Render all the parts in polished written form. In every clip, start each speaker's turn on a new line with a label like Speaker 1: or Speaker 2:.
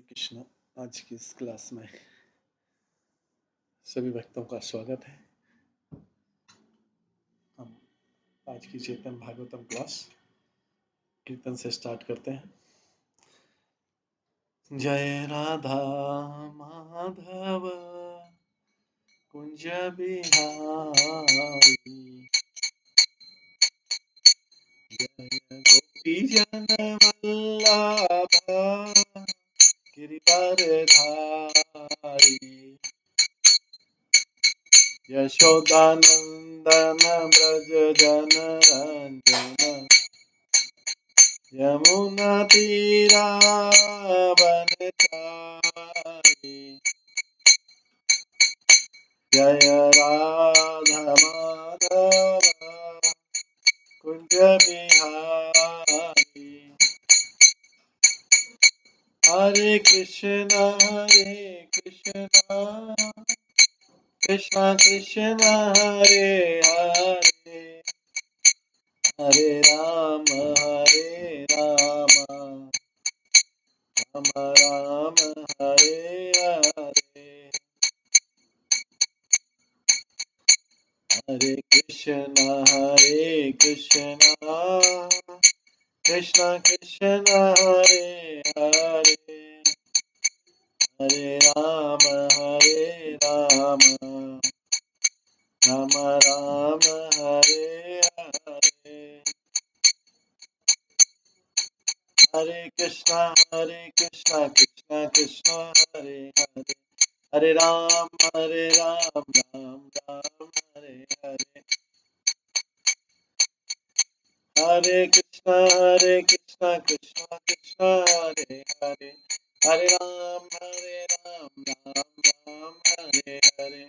Speaker 1: हरे कृष्णा। आज की इस क्लास में सभी भक्तों का स्वागत है। हम आज की चेतन भागवतम क्लास कीर्तन से स्टार्ट करते हैं। जय राधा माधव कुंज बिहारी, जय गोपी जन वल्लभ गिरिवर धारी, यशोदानंदन ब्रज जन रंजन, यमुना तीरा वनचारी, जय राधा माधव कुंज बिहारी। हरे कृष्णा कृष्णा कृष्णा हरे हरे, हरे राम राम राम हरे हरे, हरे कृष्णा कृष्णा कृष्णा हरे हरे, हरे राम राम राम हरे हरे, हरे कृष्णा कृष्णा कृष्णा हरे हरे, हरे राम राम हरे हरे, हरे कृष्णा कृष्णा कृष्णा हरे हरे, हरे राम राम हरे हरे,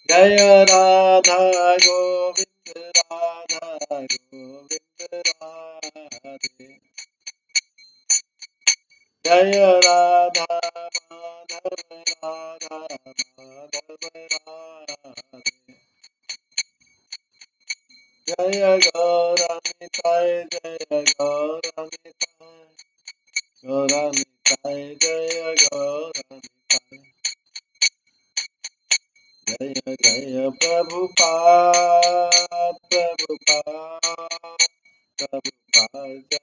Speaker 1: जय राधा गोविंद राधे, जय राधा माधव माधव राधे, जय गौरानिताय जय गौरानिताय जय गौरानिताय, जय जय प्रभुपाद जय जय प्रभुपाद,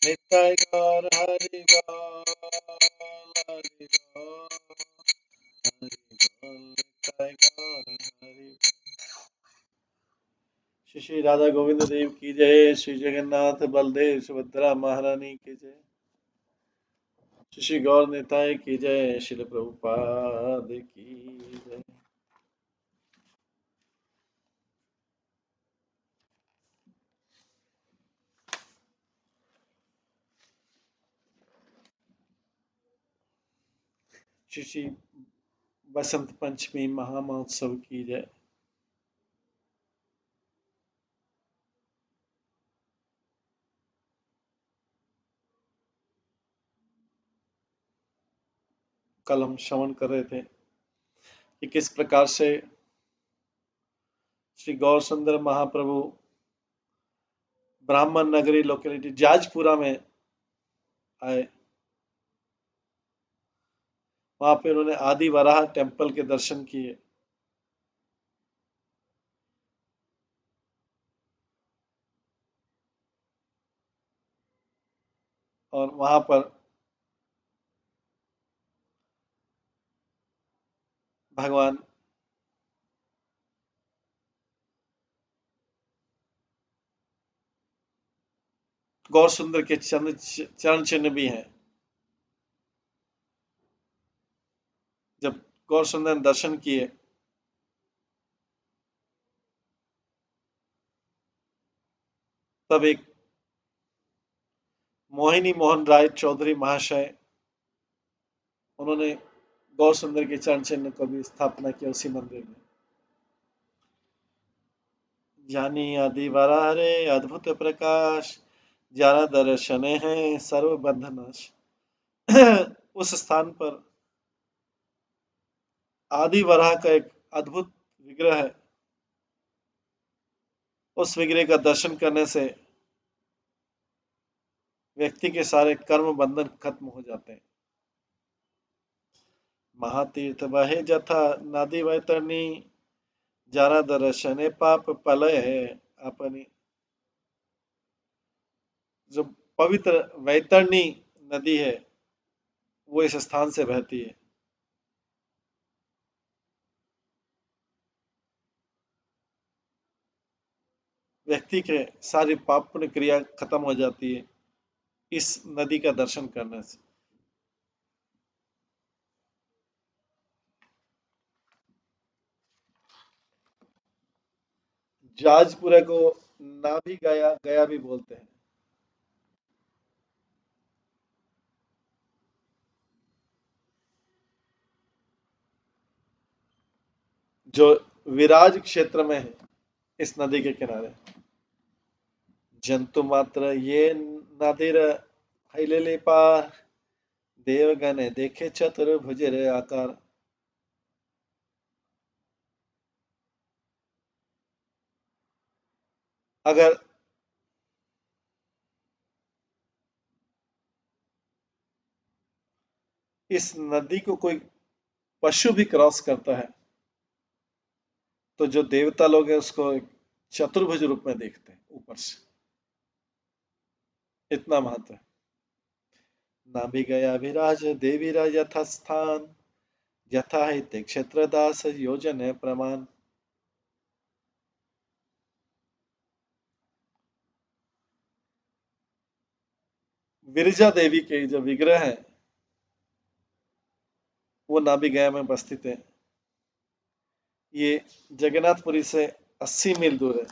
Speaker 1: निताय गौर हरि बोल निताय गौर हरि। श्री राधा गोविंद देव की जय, श्री जगन्नाथ बलदेव सुभद्रा महारानी की जय, श्री गौर निताय की जय, श्रील प्रभुपाद की जय। श्री बसंत पंचमी महामहोत्सव की जय। कल हम श्रवण कर रहे थे कि किस प्रकार से श्री गौर सुंदर महाप्रभु ब्राह्मण नगरी लोकेलिटी जाजपुरा में आए। वहां पे उन्होंने आदि वराह टेम्पल के दर्शन किए और वहां पर भगवान गौर सुंदर के चरण चिन्ह भी हैं। जब गौर सुंदर ने दर्शन किए तब एक मोहिनी मोहन राय चौधरी महाशय, उन्होंने गौर सुंदर के चरण चिन्ह को भी स्थापना किया उसी मंदिर में। जानी आदि वराह रे अद्भुत प्रकाश, जारा दर्शन है सर्व बंधनाश। उस स्थान पर आदि वराह का एक अद्भुत विग्रह है। उस विग्रह का दर्शन करने से व्यक्ति के सारे कर्म बंधन खत्म हो जाते हैं। महातीर्थ बहे जथा नदी वैतरणी, जारा दर्शने पाप पलय है अपनी। जो पवित्र वैतरणी नदी है वो इस स्थान से बहती है। व्यक्ति के सारी पाप पुण्य क्रिया खत्म हो जाती है इस नदी का दर्शन करने से। जाजपुरा को नाभि गया गया भी बोलते हैं। जो विराज क्षेत्र में है इस नदी के किनारे। जंतु मात्र ये नदीर हैलेले पार, देवगण देखे चतुर्भुज रे आकार। अगर इस नदी को कोई पशु भी क्रॉस करता है तो जो देवता लोग हैं उसको एक चतुर्भुज रूप में देखते हैं ऊपर से। इतना महत्व है। नाभि गया विराज देवी राज यथा स्थान, यथा हिते क्षेत्र दास योजन है प्रमाण। विरजा देवी के जो विग्रह है वो नाभि गया में उपस्थित है। ये जगन्नाथपुरी से 80 मील दूर है।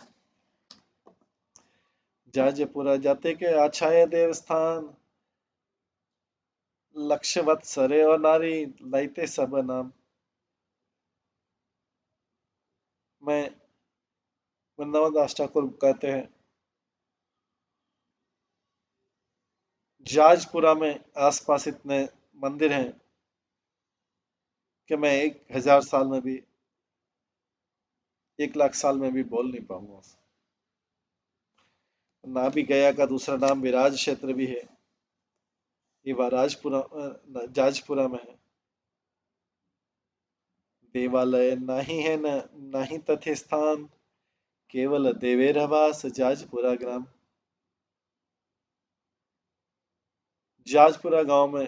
Speaker 1: जाजपुरा जाते के आछाए देवस्थान, लक्ष्यवत सरे और नारी लाइते सब नाम। मैं वृंदावन दास ठाकुर कहते हैं जाजपुरा में आसपास इतने मंदिर हैं कि मैं 1000 साल में भी 1 लाख साल में भी बोल नहीं पाऊंगा। नाभि गया का दूसरा नाम विराज क्षेत्र भी है। ये वाराजपुरा जाजपुरा में है। देवालय नहीं है न नहीं तथे स्थान, केवल देवेरवास जाजपुरा ग्राम। जाजपुरा गांव में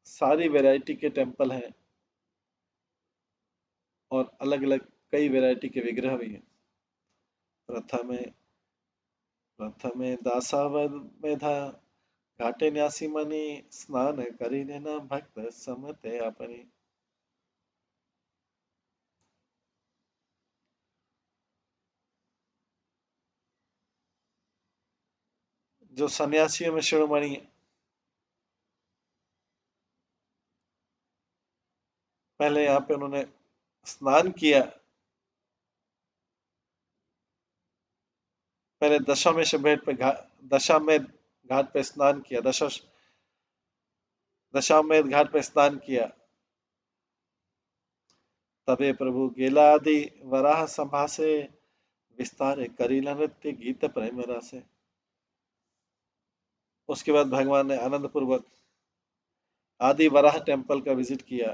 Speaker 1: सारी वैरायटी के टेम्पल हैं और अलग अलग कई वैरायटी के विग्रह भी हैं। प्रथमे प्रथमे दासावध मेधा, घाटे न्यासी मनी स्नान करीने न भक्त समते अपनी। जो सन्यासियों में शिरोमणि है, पहले यहाँ पे उन्होंने स्नान किया। पहले दशाश्वमेध पे दशाश्वमेध घाट पे स्नान किया। दशाश्वमेध घाट पे स्नान किया। तबे प्रभु गेला आदि वराह संभासे, विस्तारे करीला नृत्य गीत प्रेम रसे। उसके बाद भगवान ने आनंद पूर्वक आदि वराह टेम्पल का विजिट किया।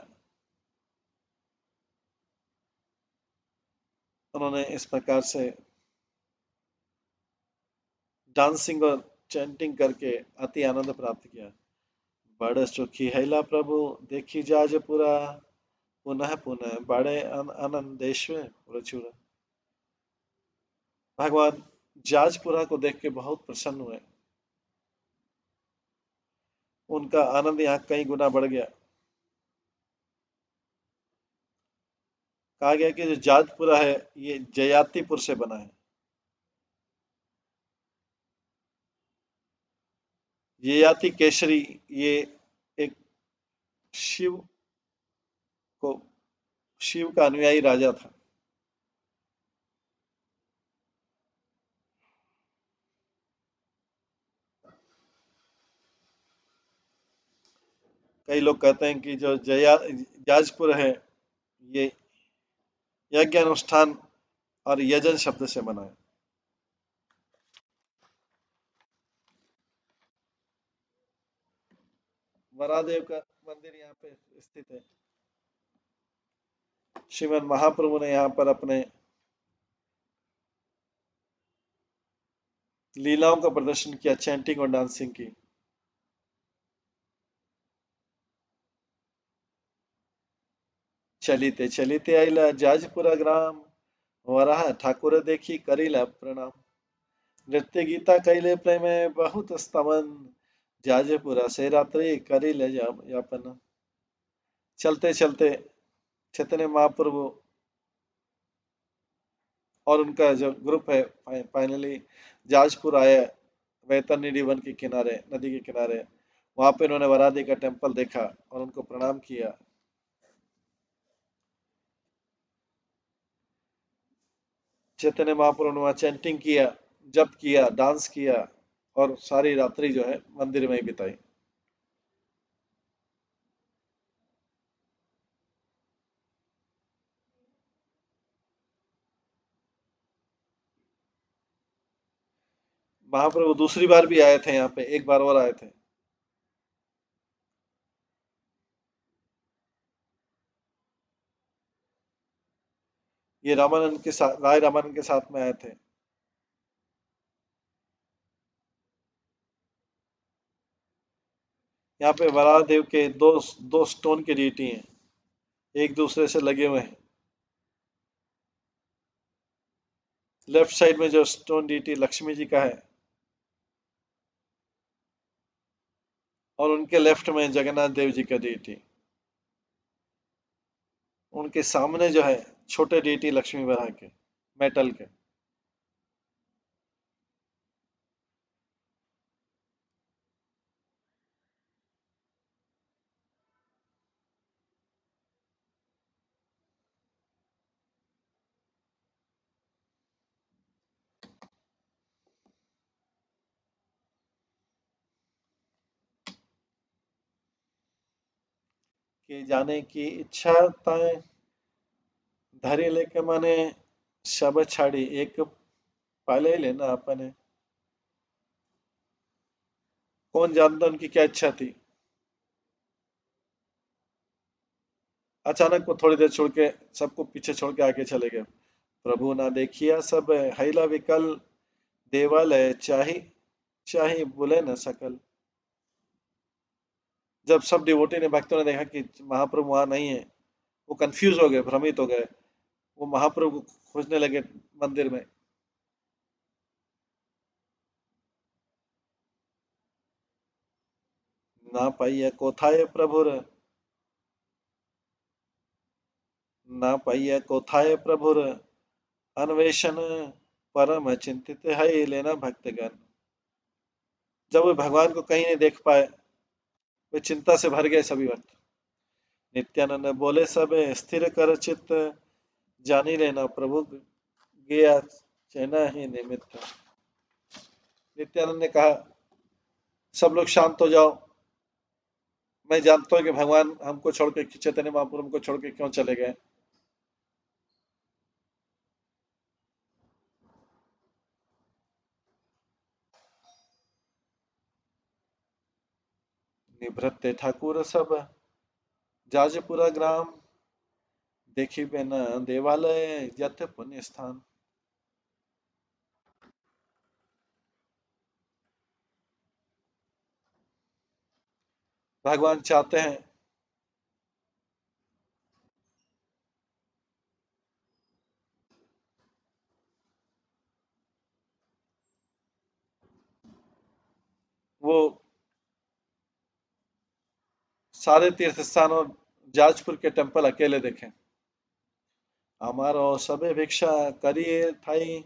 Speaker 1: उन्होंने इस प्रकार से डांसिंग और चैंटिंग करके अति आनंद प्राप्त किया। बड़ सुखी हैला प्रभु देखी जाज पुरा, पुनः पुनः बड़े आनंदेश्वर प्रचुर। भगवान जाजपुरा को देख के बहुत प्रसन्न हुए। उनका आनंद यहाँ कई गुना बढ़ गया। कहा गया कि जो जाजपुरा है ये जयातिपुर से बना है। ययाति केसरी ये एक शिव को शिव का अनुयायी राजा था। कई लोग कहते हैं कि जो जाजपुर है ये यज्ञ अनुष्ठान और यजन शब्द से बना है। वरादेव का मंदिर यहाँ पे स्थित है। श्रीमद महाप्रभु ने यहाँ पर अपने लीलाओं का प्रदर्शन किया, चैंटिंग और डांसिंग की। चलिते चलिते आइला जाजपुरा ग्राम, वराह ठाकुर देखी करिला प्रणाम। नृत्य गीता कैले प्रेमे बहुत स्तमन, जाजपुरा से रात्रि करिले यापन। चलते चलते चैतन्य महाप्रभु और उनका जो ग्रुप है फाइनली जाजपुर आया, वैतरणी वन के किनारे, नदी के किनारे। वहां पे उन्होंने वरादी का टेम्पल देखा और उनको प्रणाम किया। चैतन्य महाप्रभु ने वहां चैंटिंग किया, जप किया, डांस किया और सारी रात्रि जो है मंदिर में ही बिताई। महाप्रभु दूसरी बार भी आए थे यहाँ पे, एक बार और आए थे। ये रामानंद के साथ, राय रामानंद के साथ में आए थे। यहाँ पे वराहदेव के दो दो स्टोन की डीटी हैं, एक दूसरे से लगे हुए हैं। लेफ्ट साइड में जो स्टोन डीटी लक्ष्मी जी का है और उनके लेफ्ट में जगन्नाथ देव जी का डीटी। उनके सामने जो है छोटे डीटी लक्ष्मी बराह के, मेटल के। कि जाने की इच्छा ताए धरी लेके माने, शब छाड़ी एक पाले लेना अपने। कौन जानता उनकी क्या इच्छा थी। अचानक वो थोड़ी देर छोड़ के, सबको पीछे छोड़ के आगे चले गए। प्रभु ना देखिया सब हैला विकल, देवालय चाही चाही बुले न सकल। जब सब डिवोटी ने, भक्तों ने देखा कि महाप्रभु वहां नहीं है, वो कंफ्यूज हो गए, भ्रमित हो गए। वो महाप्रभु को खोजने लगे मंदिर में। ना पाइया कोथाय प्रभुर, ना पाइया कोथाय प्रभुर, अन्वेषण परम चिंतित है लेना भक्तगण। जब वो भगवान को कहीं नहीं देख पाए, वे चिंता से भर गए सभी भक्त। नित्यानंद बोले सब स्थिर कर चित्त, जानी लेना प्रभु गया चैना ही निमित्त। नित्यानंद ने कहा, सब लोग शांत हो जाओ, मैं जानता हूँ कि भगवान हमको छोड़ के, चैतन्य महाप्रभु को छोड़ के क्यों चले गए। निभृत्य ठाकुर सब जाजपुरा ग्राम, देखी बिना देवालय यथ पुण्य स्थान। भगवान चाहते हैं वो सारे तीर्थ स्थान और जाजपुर के टेम्पल अकेले देखें। हमारो सबे भिक्षा करिए थाई,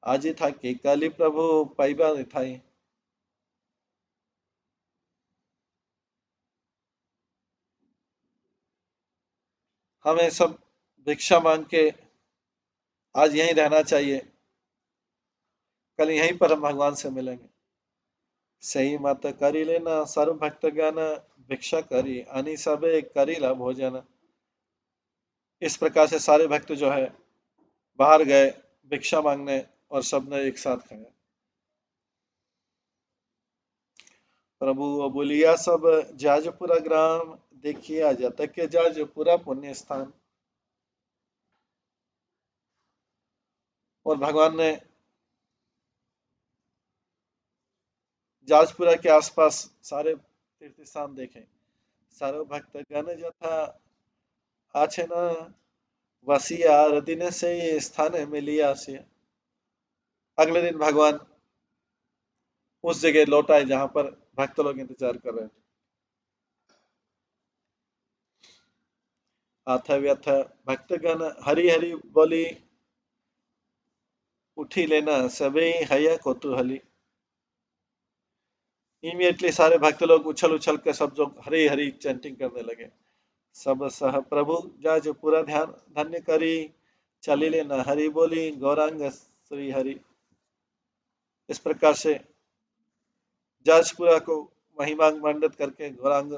Speaker 1: आजी था कि काली प्रभु पाइबा थाई। हमें सब भिक्षा मांग के आज यहीं रहना चाहिए, कल यहीं पर हम भगवान से मिलेंगे। सही मत करी लेना सर्व भक्त ज्ञान, भिक्षा करी अनि सबे करीला भोजन। इस प्रकार से सारे भक्त जो है बाहर गए भिक्षा मांगने और सबने एक साथ खाया। प्रभु वो बोलिया सब जाजपुरा ग्राम, देखिए जत के जाजपुरा पुण्य स्थान। और भगवान ने जाजपुरा के आसपास सारे तीर्थ स्थान देखे। सर्व भक्त गण जथा आछे न, वसिया दिन से ये स्थान मिलिया से। अगले दिन भगवान उस जगह लौट आए जहां पर भक्त लोग इंतजार कर रहे थे। अथ व्यथ भक्तगण हरि हरि बोली, उठी लेना सबे हया कौतूहली। इमीडिएटली सारे भक्त लोग उछल उछल कर सब लोग हरि हरि चैंटिंग करने लगे। सब सह प्रभु जा जो पूरा ध्यान धन्य करी, चली लेना हरि बोली गौरांग श्री हरि। इस प्रकार से जाजपुरा को महिमा मंडित करके गौरांग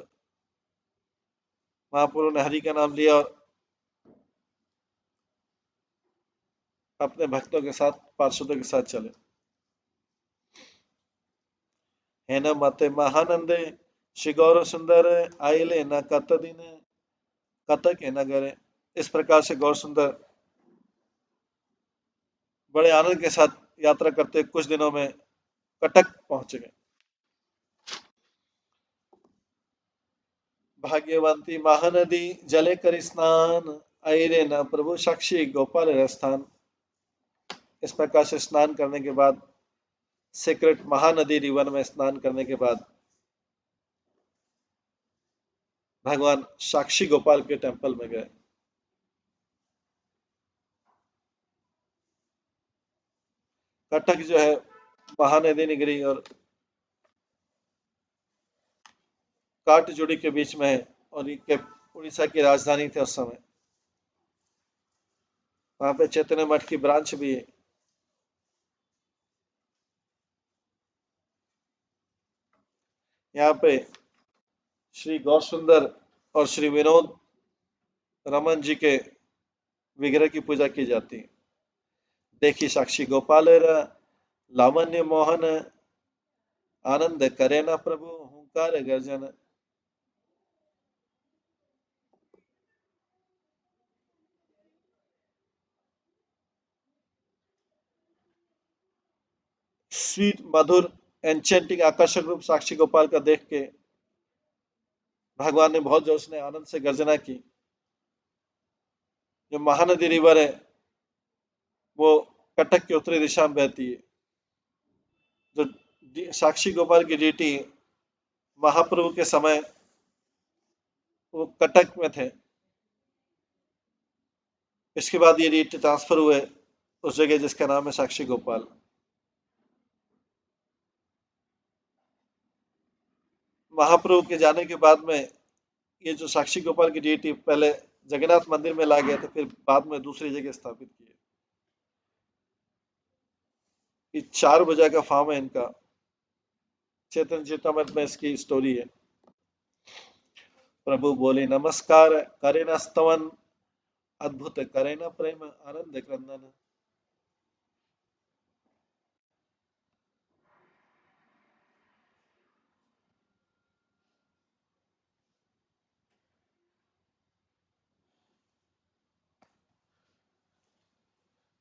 Speaker 1: महाप्रभु ने हरि का नाम लिया और अपने भक्तों के साथ पार्षदों के साथ चले। है न मते महानंदे श्री गौर सुंदर, आइले न कत दिन कतक है नगर। इस प्रकार से गौर सुंदर बड़े आनंद के साथ यात्रा करते कुछ दिनों में कटक पहुंच गए। भाग्यवंती महानदी जले कर स्नान, आइरे न प्रभु साक्षी गोपाल स्थान। इस प्रकार से स्नान करने के बाद, सीक्रेट महानदी रिवर में स्नान करने के बाद भगवान साक्षी गोपाल के टेंपल में गए। कटक जो है महानदी निगरी और काटजुड़ी के बीच में है और ये उड़ीसा की राजधानी थी उस समय। वहां पे चैतन्य मठ की ब्रांच भी है। यहाँ पे श्री गौर सुंदर और श्री विनोद रमन जी के विग्रह की पूजा की जाती है। देखी साक्षी गोपाल लावण्य मोहन, आनंद करे ना प्रभु हुंकार गर्जन। स्वीट मधुर एंचेंटिंग आकर्षक रूप साक्षी गोपाल का देख के भगवान ने बहुत जोर से आनंद से गर्जना की। जो महानदी रिवर है वो कटक की उत्तरी दिशा में बहती है। जो साक्षी गोपाल की डीटी महाप्रभु के समय वो कटक में थे। इसके बाद ये डीटी ट्रांसफर हुए उस जगह जिसका नाम है साक्षी गोपाल। महाप्रभु के जाने के बाद में ये जो साक्षी गोपाल की डीटी पहले जगन्नाथ मंदिर में ला गए थे, फिर बाद में दूसरी जगह स्थापित किए। ये 4 बजे का फार्म है इनका। चेतन चेतामृत में इसकी स्टोरी है। प्रभु बोले नमस्कार करे न स्तवन, अद्भुत करे न प्रेम आनंद क्रंदन।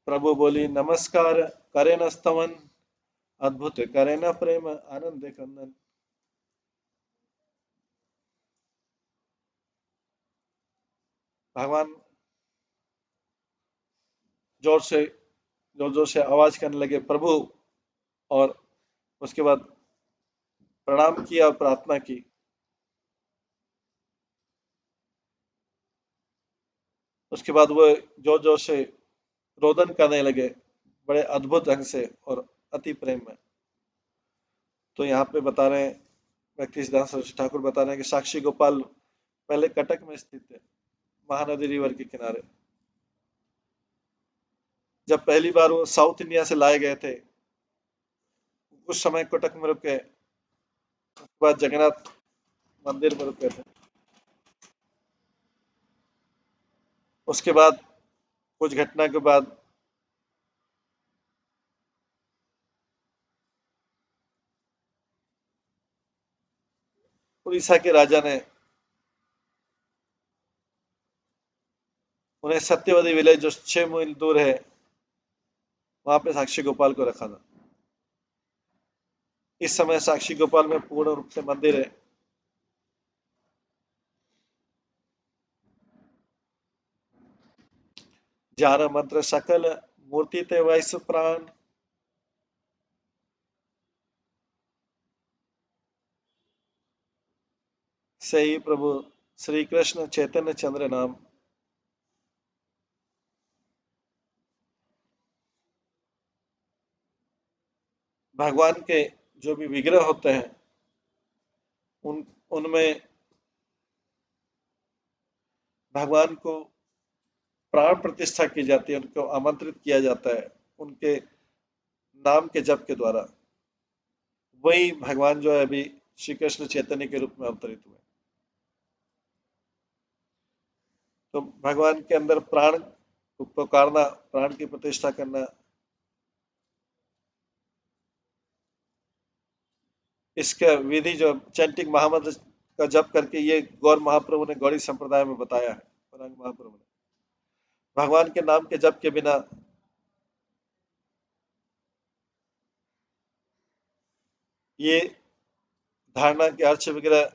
Speaker 1: प्रभु बोली नमस्कार करे न स्तवन, अद्भुत करे न प्रेम आनंद क्रंदन। भगवान जोर से जोर जोर से आवाज करने लगे प्रभु, और उसके बाद प्रणाम किया और प्रार्थना की। उसके बाद वो जोर जोर से रोदन करने लगे बड़े अद्भुत ढंग से और अति प्रेम में। तो यहाँ पे बता रहे हैं व्यक्ति सिद्धांत सरस्वती ठाकुर बता रहे हैं कि साक्षी गोपाल पहले कटक में स्थित थे, महानदी रिवर के किनारे। जब पहली बार वो साउथ इंडिया से लाए गए थे उस समय कटक में रुके, उसके बाद जगन्नाथ मंदिर में रुके थे। उसके बाद कुछ घटना के बाद उड़ीसा के राजा ने उन्हें सत्यवती विलेज जो 6 मील दूर है वहां पे साक्षी गोपाल को रखा था। इस समय साक्षी गोपाल में पूर्ण रूप से मंदिर है। जार मंत्र सकल मूर्ति ते वैस प्राण, सही प्रभु श्री कृष्ण चैतन्य चंद्र नाम। भगवान के जो भी विग्रह होते हैं उन उनमें भगवान को प्राण प्रतिष्ठा की जाती है, उनको आमंत्रित किया जाता है उनके नाम के जप के द्वारा। वही भगवान जो है अभी श्री कृष्ण चैतन्य के रूप में अवतरित हुए। तो भगवान के अंदर प्राण को पुकारना, प्राण की प्रतिष्ठा करना, इसका विधि जो चैंटिंग महामंत्र का जप करके ये गौर महाप्रभु ने गौड़ी संप्रदाय में बताया है। महाप्रभु ने भगवान के नाम के जप के बिना ये धारणा के अर्च विग्रह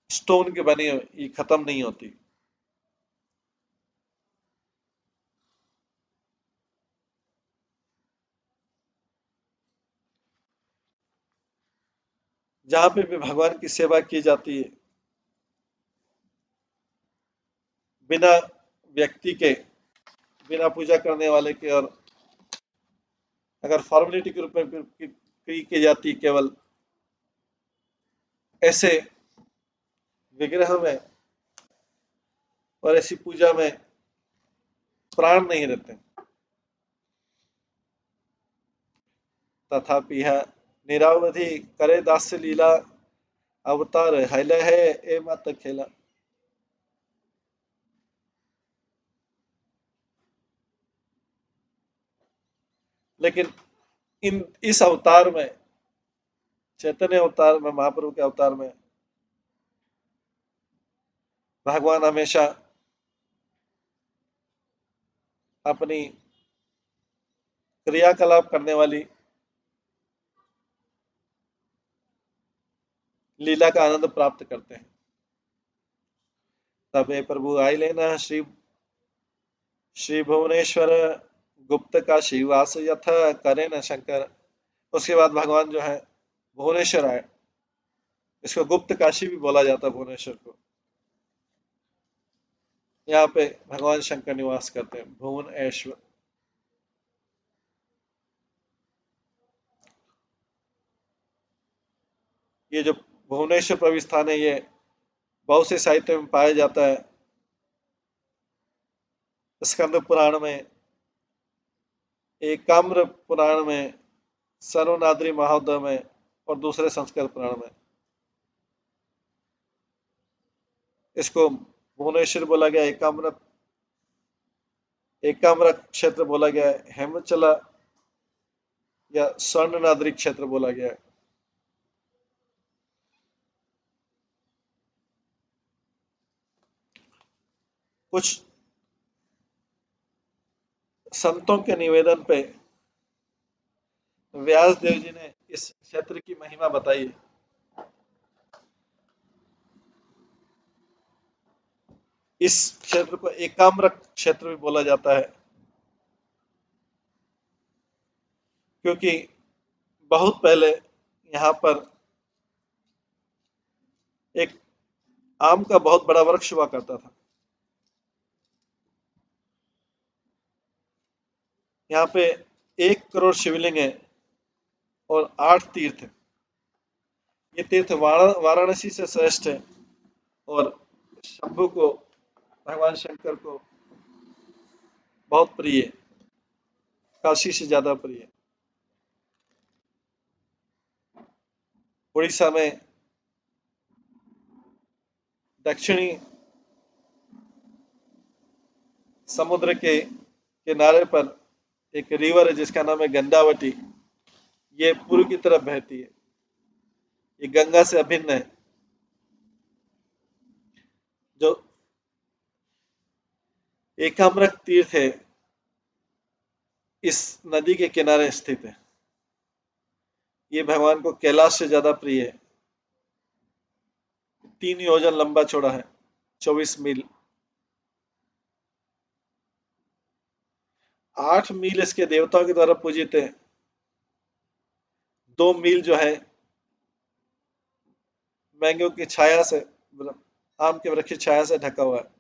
Speaker 1: स्टोन के बने ये खत्म नहीं होती। जहां पे भी भगवान की सेवा की जाती है बिना व्यक्ति के, बिना पूजा करने वाले के, और अगर फॉर्मेलिटी के रूप में की जाती है केवल, ऐसे विग्रह में और ऐसी पूजा में प्राण नहीं रहते। तथापि यह निरावधि करे दास्य लीला, अवतार हैले है ए मत खेला। लेकिन इस अवतार में, चैतन्य अवतार में, महाप्रभु के अवतार में भगवान हमेशा अपनी क्रियाकलाप करने वाली लीला का आनंद प्राप्त करते हैं। तबे प्रभु आई लेना श्री भुवनेश्वर, गुप्त का शिवास यथ करे न शंकर। उसके बाद भगवान जो है भुवनेश्वर आए। इसको गुप्त काशी भी बोला जाता है भुवनेश्वर को। यहाँ पे भगवान शंकर निवास करते हैं, भुवनेश्वर। ये जो भुवनेश्वर प्रभु स्थान है ये बहुत से साहित्य में पाया जाता है। स्कंद पुराण में, एकाम्र पुराण में, सर्वनाद्री महोदय में और दूसरे संस्कृत पुराण में इसको भुवनेश्वर बोला गया, एकाम्र क्षेत्र बोला गया है, हेमचला या स्वर्णनाद्री क्षेत्र बोला गया है। कुछ संतों के निवेदन पे व्यास देव जी ने इस क्षेत्र की महिमा बताई है। इस क्षेत्र को एकाम्र क्षेत्र भी बोला जाता है क्योंकि बहुत पहले यहाँ पर एक आम का बहुत बड़ा वृक्ष हुआ करता था। यहाँ पे 1 करोड़ शिवलिंग है और 8 तीर्थ है। ये तीर्थ वाराणसी से श्रेष्ठ है और शंभु को, भगवान शंकर को बहुत प्रिय है, काशी से ज्यादा प्रिय है। उड़ीसा में दक्षिणी समुद्र के किनारे पर एक रिवर है जिसका नाम है गंडावटी। ये पूर्व की तरफ बहती है, ये गंगा से अभिन्न है। जो एकाम्रक तीर्थ है, इस नदी के किनारे स्थित है। ये भगवान को कैलाश से ज्यादा प्रिय है। 3 योजन लंबा चौड़ा है, 24 मील। 8 मील इसके देवताओं के द्वारा पूजित है। 2 मील जो है मैंगो की छाया से, मतलब आम के वृक्ष की छाया से ढका हुआ है।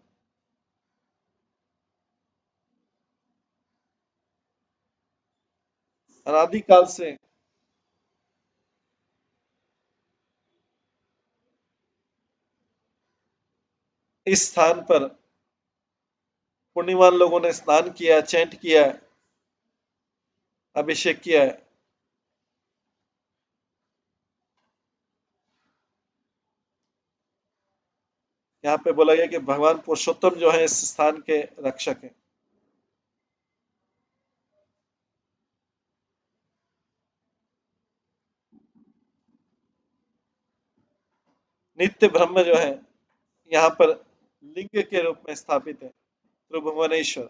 Speaker 1: अनादिकाल से इस स्थान पर पुण्यवान लोगों ने स्नान किया, चैंट किया, अभिषेक किया है। यहाँ पे बोला गया कि भगवान पुरुषोत्तम जो है इस स्थान के रक्षक हैं। नित्य ब्रह्म जो है यहाँ पर लिंग के रूप में स्थापित है, त्रिभुवनेश्वर।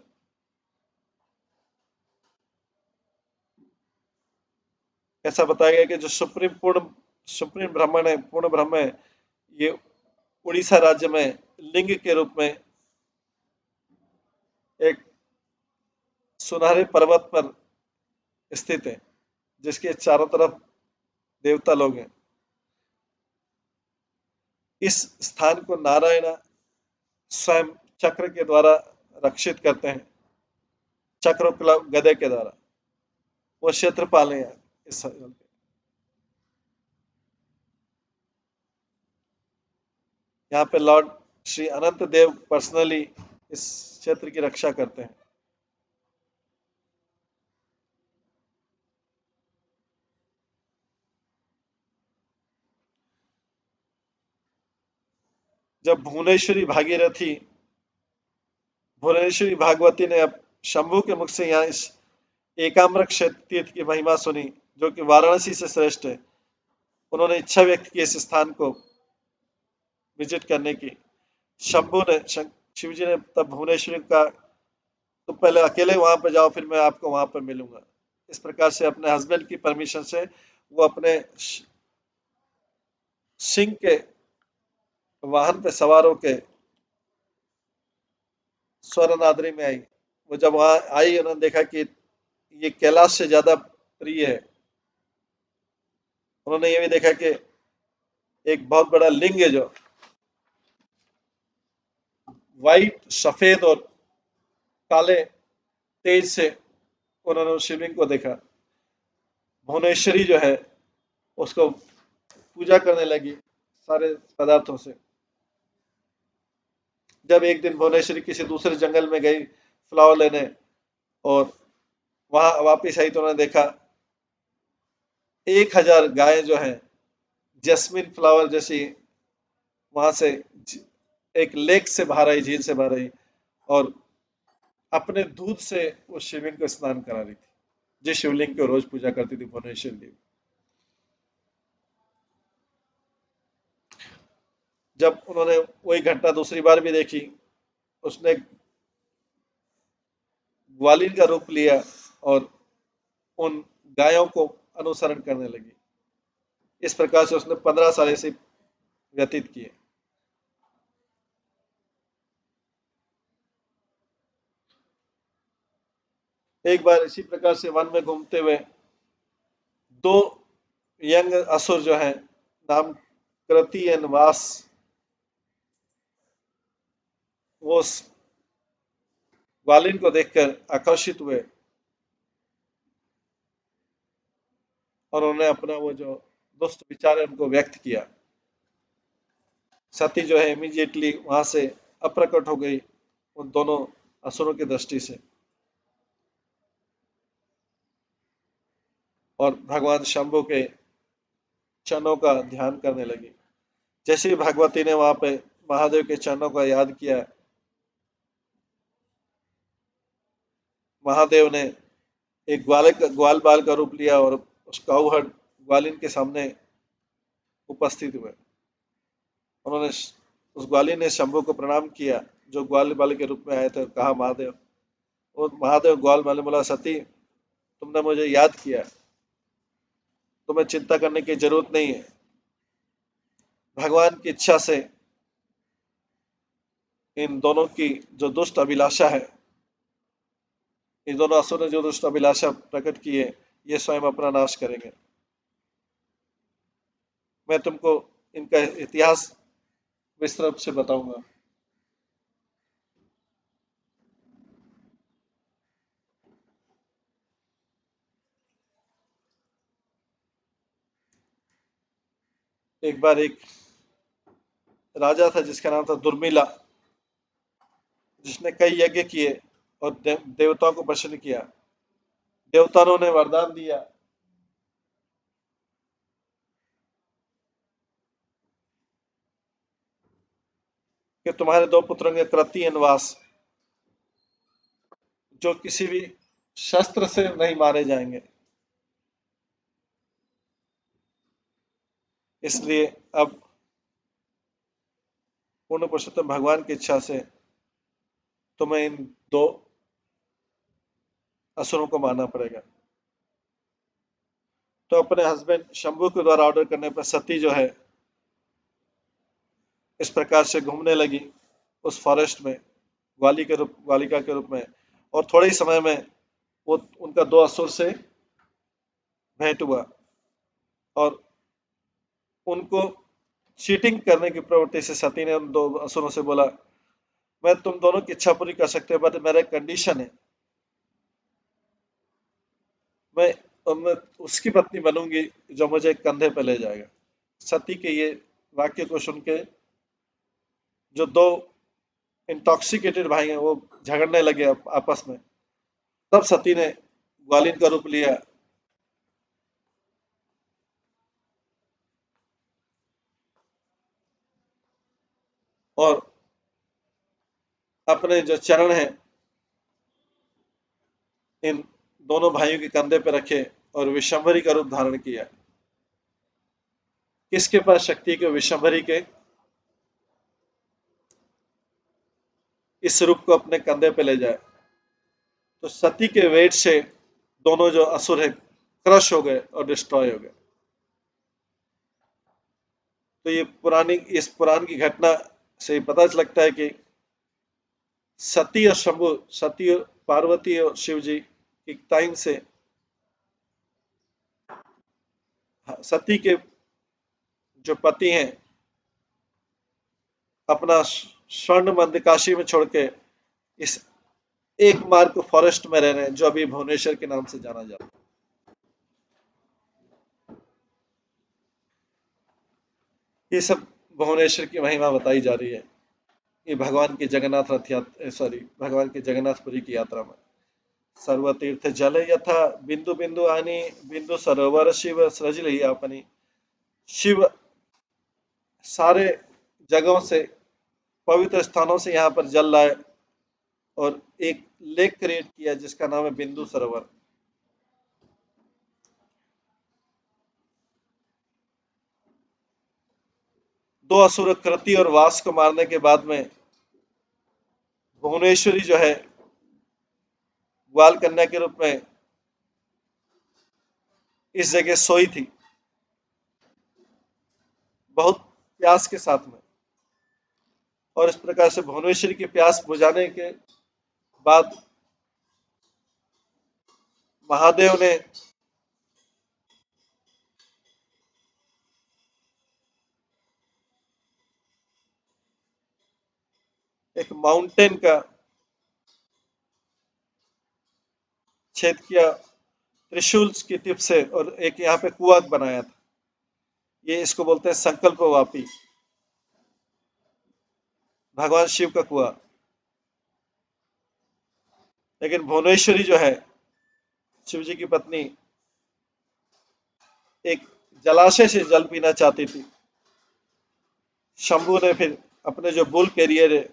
Speaker 1: ऐसा बताया गया कि जो सुप्रीम ब्राह्मण है, पूर्ण ब्रह्म है, ये उड़ीसा राज्य में लिंग के रूप में एक सुनहरे पर्वत पर स्थित है, जिसके चारों तरफ देवता लोग हैं। इस स्थान को नारायण स्वयं चक्र के द्वारा रक्षित करते हैं, चक्र गदे के द्वारा। वो क्षेत्रपाल हैं इस स्थल के। यहाँ पे लॉर्ड श्री अनंत देव पर्सनली इस क्षेत्र की रक्षा करते हैं। जब भुवनेश्वरी भागवती ने अब शंभू के मुख से यहाँ इस एकाम्र क्षेत्र तीर्थ की महिमा सुनी, जो कि वाराणसी से श्रेष्ठ है, उन्होंने इच्छा व्यक्त की इस स्थान को विजिट करने की। शंभू ने शिव जी ने तब भुवनेश्वरी का, तुम पहले अकेले वहां पर जाओ, फिर मैं आपको वहां पर मिलूंगा। इस प्रकार से अपने हस्बैंड की परमिशन से वो अपने सिंह के वाहन पे सवार होके स्वर्ण नादरी में आई। वो जब वहां आई, उन्होंने देखा कि ये कैलाश से ज्यादा प्रिय है। उन्होंने ये भी देखा कि एक बहुत बड़ा लिंग है, जो वाइट, सफेद और काले तेज से, उन्होंने उस शिवलिंग को देखा। भुवनेश्वरी जो है उसको पूजा करने लगी सारे पदार्थों से। जब एक दिन भुवनेश्वरी किसी दूसरे जंगल में गई फ्लावर लेने, और वहां वापिस आई, तो उन्होंने देखा 1,000 गाय जो है जैस्मिन फ्लावर जैसी वहां से एक लेक से बाहर आई, झील से बाहर आई, और अपने दूध से उस शिवलिंग को स्नान करा रही थी, जिस शिवलिंग को रोज पूजा करती थी भुवनेश्वर देवी। जब उन्होंने वही घटना दूसरी बार भी देखी, उसने ग्वालिन का रूप लिया और उन गायों को अनुसरण करने लगी। इस प्रकार से उसने 15 साल ऐसे व्यतीत किए। एक बार इसी प्रकार से वन में घूमते हुए दो यंग असुर जो हैं, नाम कृति एंड वास, वो ग्वालिन को देखकर आकर्षित हुए, और उन्होंने अपना वो जो दुष्ट विचार है उनको व्यक्त किया। सती जो है इमीडिएटली वहां से अप्रकट हो गई उन दोनों असुरों की दृष्टि से, और भगवान शंभु के चरणों का ध्यान करने लगी। जैसे ही भगवती ने वहां पे महादेव के चरणों का याद किया, महादेव ने एक ग्वाल बाल का रूप लिया और उस काउहर्ड ग्वालिन के सामने उपस्थित हुए। उन्होंने उस ग्वालिन ने शंभू को प्रणाम किया, जो ग्वाल बाल के रूप में आए थे। कहा महादेव, और महादेव ग्वाल वाले बोला, सती तुमने मुझे याद किया, तुम्हें चिंता करने की जरूरत नहीं है। भगवान की इच्छा से इन दोनों की जो दुष्ट अभिलाषा है, इन दोनों असुर ने जो दुष्ट अभिलाषा प्रकट की है, ये स्वयं अपना नाश करेंगे। मैं तुमको इनका इतिहास विस्तृत से बताऊंगा। एक बार एक राजा था जिसका नाम था दुर्मिला, जिसने कई यज्ञ किए और देवताओं को प्रसन्न किया। देवताओं ने वरदान दिया कि तुम्हारे दो पुत्रों के कृति एवं वास, जो किसी भी शस्त्र से नहीं मारे जाएंगे। इसलिए अब पूर्ण पुरुषोत्तम भगवान की इच्छा से तुम्हें इन दो असुरों को मारना पड़ेगा। तो अपने हस्बैंड शंभू के द्वारा ऑर्डर करने पर सती जो है इस प्रकार से घूमने लगी उस फॉरेस्ट में, ग्वालिका के रूप में। और थोड़े ही समय में वो उनका दो असुर से भेंट हुआ और उनको चीटिंग करने की प्रवृत्ति से सती ने उन दो असुरों से बोला, मैं तुम दोनों की इच्छा पूरी कर सकते हो, बट मेरा एक कंडीशन है, मैं उसकी पत्नी बनूंगी जो मुझे कंधे पे ले जाएगा। सती के ये वाक्य को सुन के जो दो इंटॉक्सिकेटेड भाई हैं वो झगड़ने लगे आपस में। तब सती ने ग्वालिन का रूप लिया और अपने जो चरण हैं इन दोनों भाइयों के कंधे पे रखे और विशंभरी का रूप धारण किया। किसके पास शक्ति के विशंभरी के इस रूप को अपने कंधे पे ले जाए। तो सती के वेट से दोनों जो असुर है क्रश हो गए और डिस्ट्रॉय हो गए। तो ये इस पुराण की घटना से पता लगता है कि सती और शंभु, सती और पार्वती और शिव जी एक टाइम से सती के जो पति हैं अपना स्वर्ण मध्य काशी में छोड़ के इस एक मार्ग फॉरेस्ट में रह रहे हैं, जो अभी भुवनेश्वर के नाम से जाना जाता है। ये सब भुवनेश्वर की महिमा बताई जा रही है। ये भगवान की जगन्नाथ रथ यात्रा, सॉरी, भगवान की जगन्नाथपुरी की यात्रा में सर्वतीर्थ जल यथा बिंदु बिंदु आनी, बिंदु सरोवर शिव सृज ही अपनी। शिव सारे जगहों से, पवित्र स्थानों से यहाँ पर जल लाए और एक लेक क्रिएट किया जिसका नाम है बिंदु सरोवर। दो असुर कृति और वास को मारने के बाद में भुवनेश्वरी जो है ग्वाल कन्या के रूप में इस जगह सोई थी, बहुत प्यास के साथ में। और इस प्रकार से भुवनेश्वरी की प्यास बुझाने के बाद महादेव ने एक माउंटेन का छेद किया त्रिशूल की टिप से और एक यहाँ पे कुआं बनाया था। ये इसको बोलते हैं संकल्प वापी, भगवान शिव का कुआं। लेकिन भुवनेश्वरी जो है शिव जी की पत्नी एक जलाशय से जल पीना चाहती थी। शंभू ने फिर अपने जो बुल कैरियर है,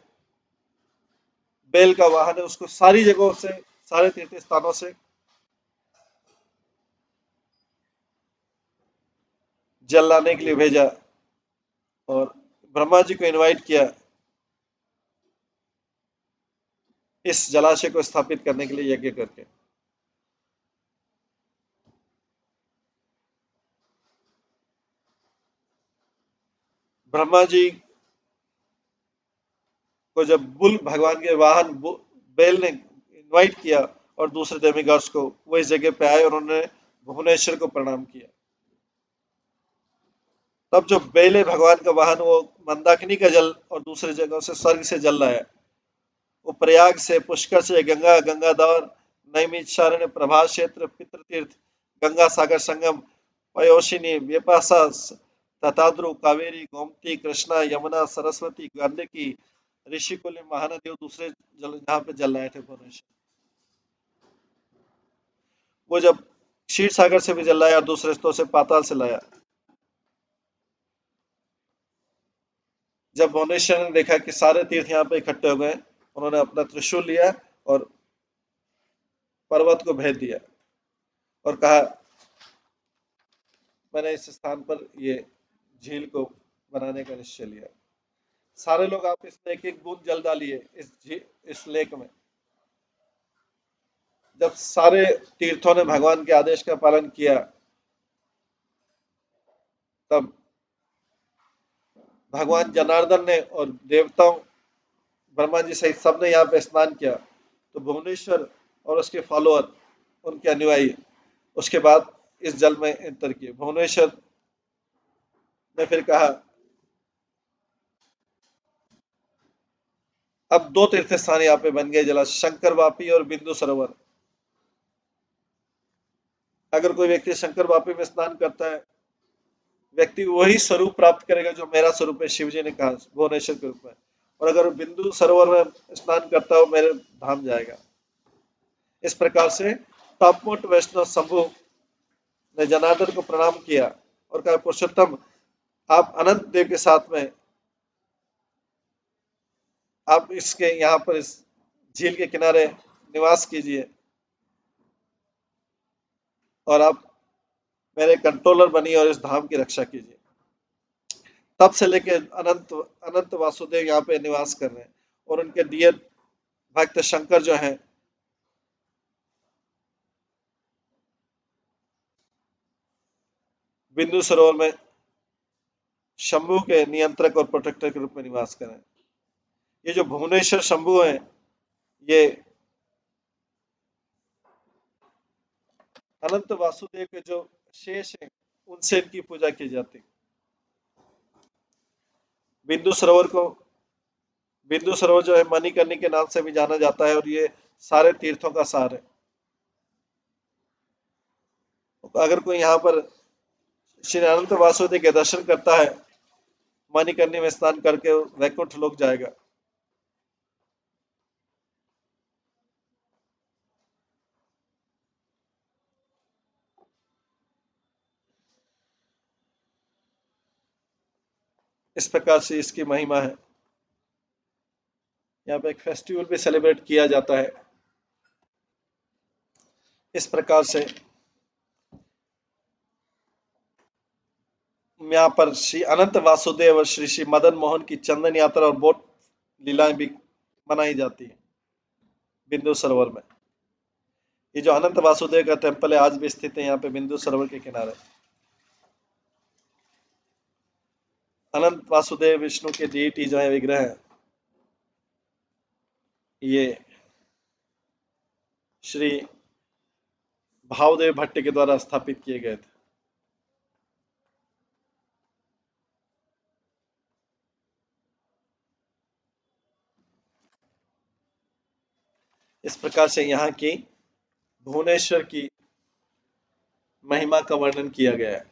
Speaker 1: बैल का वाहन है, उसको सारी जगहों से, सारे तीर्थ स्थानों से जल लाने के लिए भेजा और ब्रह्मा जी को इनवाइट किया इस जलाशय को स्थापित करने के लिए यज्ञ करके। ब्रह्मा जी को जब बुल भगवान के वाहन बैल ने इनवाइट किया और दूसरे डेमिगॉड्स को, वो इस जगह पे आए और उन्होंने भुवनेश्वर को प्रणाम किया। तब जो बैल है भगवान का वाहन, वो मंदाकिनी का जल और दूसरे जगहों से स्वर्ग से जल लाया। वो प्रयाग से, पुष्कर से, गंगा, गंगाधर, नैमिषारण्य, प्रभास क्षेत्र, पितृ तीर्थ, गंगा सागर संगम, पयोशिनी, व्यपासा, तताद्रु, कावेरी, गोमती, कृष्णा, यमुना, सरस्वती, गंडकी, ऋषिकुल, महानदी और दूसरे जल यहाँ पे जल रहे थे भुवनेश्वर। वो जब क्षीर सागर से भी जल लाया और दूसरे स्तों से पाताल से लाया। जब भुवनेश्वर ने देखा कि सारे तीर्थ यहाँ पे इकट्ठे हो गए, उन्होंने अपना त्रिशूल लिया और पर्वत को भेद दिया और कहा, मैंने इस स्थान पर ये झील को बनाने का निश्चय लिया। सारे लोग आप इसमें एक एक बूंद जल डालिए इस लेक में। जब सारे तीर्थों ने भगवान के आदेश का पालन किया, तब भगवान जनार्दन ने और देवताओं, ब्रह्मा जी सहित सबने यहाँ पे स्नान किया। तो भुवनेश्वर और उसके फॉलोअर, उनके अनुयायी, उसके बाद इस जल में एंटर किए। भुवनेश्वर ने फिर कहा, अब दो तीर्थ स्थान यहाँ पे बन गए जला, शंकर वापी और बिंदु सरोवर। अगर कोई व्यक्ति शंकर वापी में स्नान करता है, व्यक्ति वही स्वरूप प्राप्त करेगा जो मेरा स्वरूप है, शिव जी ने कहा भुवनेश्वर के रूप में। और अगर वो बिंदु सरोवर में स्नान करता है, वो मेरे धाम जाएगा। इस प्रकार से टॉपमोस्ट वैष्णव शंभु ने जनार्दन को प्रणाम किया और कहा, पुरुषोत्तम, आप अनंत देव के साथ में, आप इसके यहाँ पर इस झील के किनारे निवास कीजिए और आप मेरे कंट्रोलर बनिए और इस धाम की रक्षा कीजिए। तब से लेके अनंत अनंत वासुदेव यहाँ पे निवास कर रहे हैं और उनके डियर भक्त शंकर जो हैं, बिंदु सरोवर में शंभु के नियंत्रक और प्रोटेक्टर के रूप में निवास करें। ये जो भुवनेश्वर शंभु हैं, ये अनंत वासुदेव के जो शेष हैं, उनसे इनकी पूजा की जाती है। बिंदु सरोवर को, बिंदु सरोवर जो है मणिकर्णी के नाम से भी जाना जाता है और ये सारे तीर्थों का सार है। अगर कोई यहाँ पर श्री अनंत वासुदेव के दर्शन करता है, मणिकर्णी में स्नान करके वैकुंठ लोक जाएगा। इस प्रकार से इसकी महिमा है। यहाँ पे एक फेस्टिवल भी सेलिब्रेट किया जाता है। इस प्रकार से यहाँ पर श्री अनंत वासुदेव और श्री श्री मदन मोहन की चंदन यात्रा और बोट लीलाएं भी मनाई जाती है बिंदु सरोवर में। ये जो अनंत वासुदेव का टेम्पल है आज भी स्थित है यहाँ पे बिंदु सरोवर के किनारे। अनंत वासुदेव विष्णु के डीटी जो है विग्रह है, ये श्री भावदेव भट्ट के द्वारा स्थापित किए गए थे। इस प्रकार से यहाँ की भुवनेश्वर की महिमा का वर्णन किया गया है।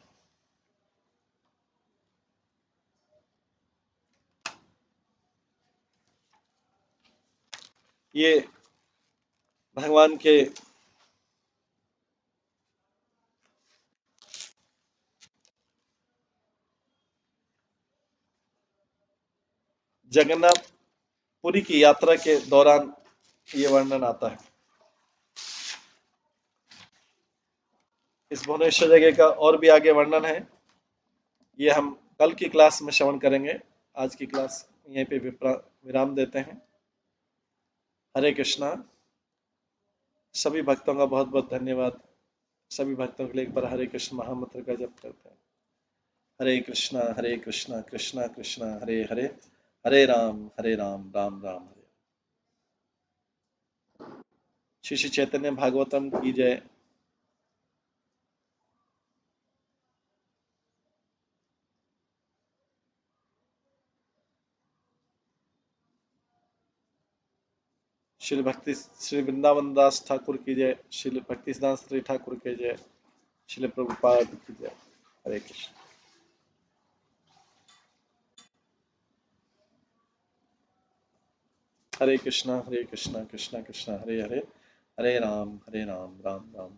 Speaker 1: ये भगवान के जगन्नाथपुरी की यात्रा के दौरान ये वर्णन आता है। इस भुवनेश्वर जगह का और भी आगे वर्णन है, ये हम कल की क्लास में श्रवण करेंगे। आज की क्लास यहीं पे विराम देते हैं। हरे कृष्णा। सभी भक्तों का बहुत बहुत धन्यवाद। सभी भक्तों के लिए एक बार हरे कृष्ण महामंत्र का जप करते हैं। हरे कृष्णा कृष्णा कृष्णा हरे हरे, हरे राम राम राम हरे। श्री श्री चैतन्य भागवतम की जय। श्री वृंदावन दास ठाकुर की जय। श्री भक्ति सिद्धांत श्री ठाकुर की जय। श्री प्रभुपाद की जय। हरे कृष्ण। हरे कृष्णा कृष्णा कृष्णा हरे हरे, हरे राम राम राम।